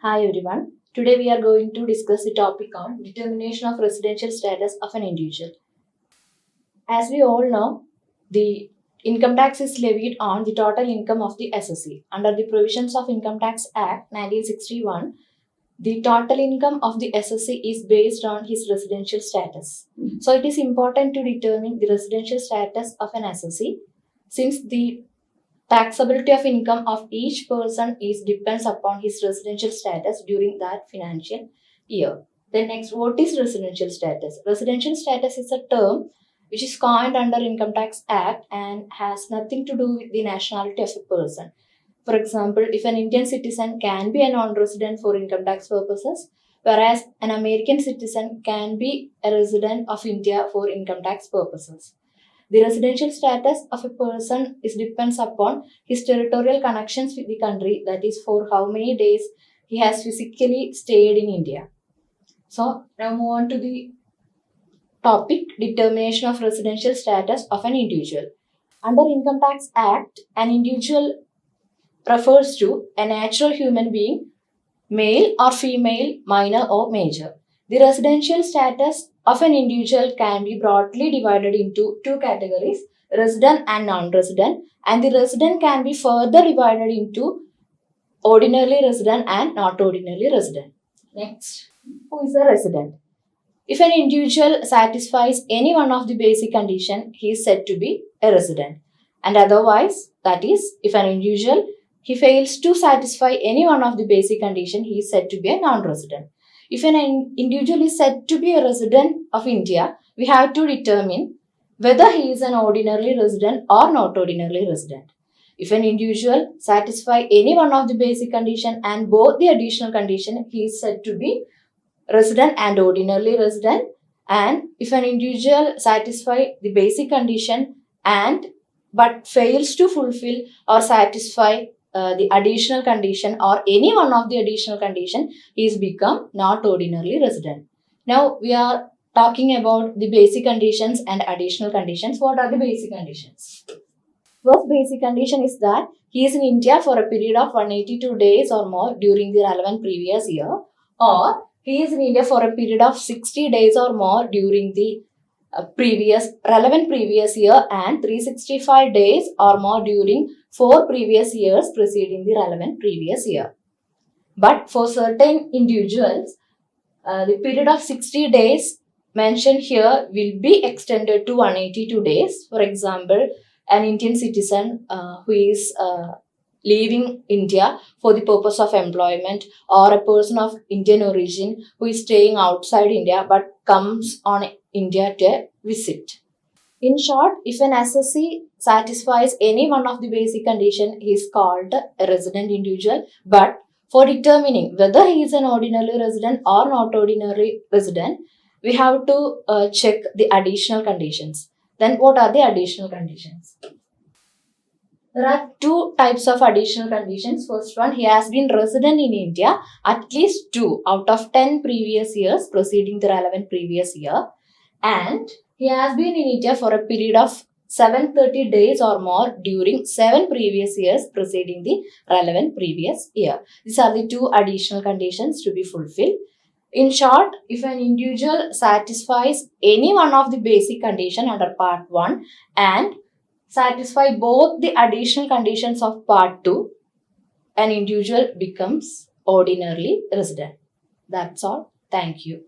Hi everyone. Today we are going to discuss the topic on determination of residential status of an individual. As we all know, the income tax is levied on the total income of the assessee. Under the provisions of Income Tax Act 1961, the total income of the assessee is based on his residential status. So it is important to determine the residential status of an assessee since the taxability of income of each person is depends upon his residential status during that financial year. Then next, what is residential status? Residential status is a term which is coined under Income Tax Act and has nothing to do with the nationality of a person. For example, if an Indian citizen can be a non-resident for income tax purposes, whereas an American citizen can be a resident of India for income tax purposes. The residential status of a person is depends upon his territorial connections with the country, that is, for how many days he has physically stayed in India. So now move on to the topic determination of residential status of an individual. Under Income Tax Act, an individual refers to a natural human being, male or female, minor or major. The residential status of an individual can be broadly divided into two categories, resident and non-resident, and the resident can be further divided into ordinarily resident and not ordinarily resident. Next, who is a resident? If an individual satisfies any one of the basic conditions, he is said to be a resident. And otherwise, that is, if an individual he fails to satisfy any one of the basic conditions, he is said to be a non-resident. If an individual is said to be a resident of India, we have to determine whether he is an ordinarily resident or not ordinarily resident. If an individual satisfy any one of the basic condition and both the additional condition, he is said to be resident and ordinarily resident. And if an individual satisfy the basic condition and but fails to fulfill or satisfy the additional condition or any one of the additional condition, he is become not ordinarily resident. Now we are talking about the basic conditions and additional conditions. What are the basic conditions? First basic condition is that he is in India for a period of 182 days or more during the relevant previous year, or he is in India for a period of 60 days or more during the relevant previous year and 365 days or more during 4 previous years preceding the relevant previous year. But for certain individuals, the period of 60 days mentioned here will be extended to 182 days. For example, an Indian citizen who is leaving India for the purpose of employment, or a person of Indian origin who is staying outside India but comes on India to visit. In short, if an assessee satisfies any one of the basic conditions, he is called a resident individual. But for determining whether he is an ordinary resident or not ordinary resident, we have to check the additional conditions. Then what are the additional conditions? There are two types of additional conditions. First one, he has been resident in India at least 2 out of 10 previous years preceding the relevant previous year, and he has been in India for a period of 730 days or more during 7 previous years preceding the relevant previous year. These are the two additional conditions to be fulfilled. In short, if an individual satisfies any one of the basic condition under part 1 and satisfy both the additional conditions of part 2, an individual becomes ordinarily resident. That's all. Thank you.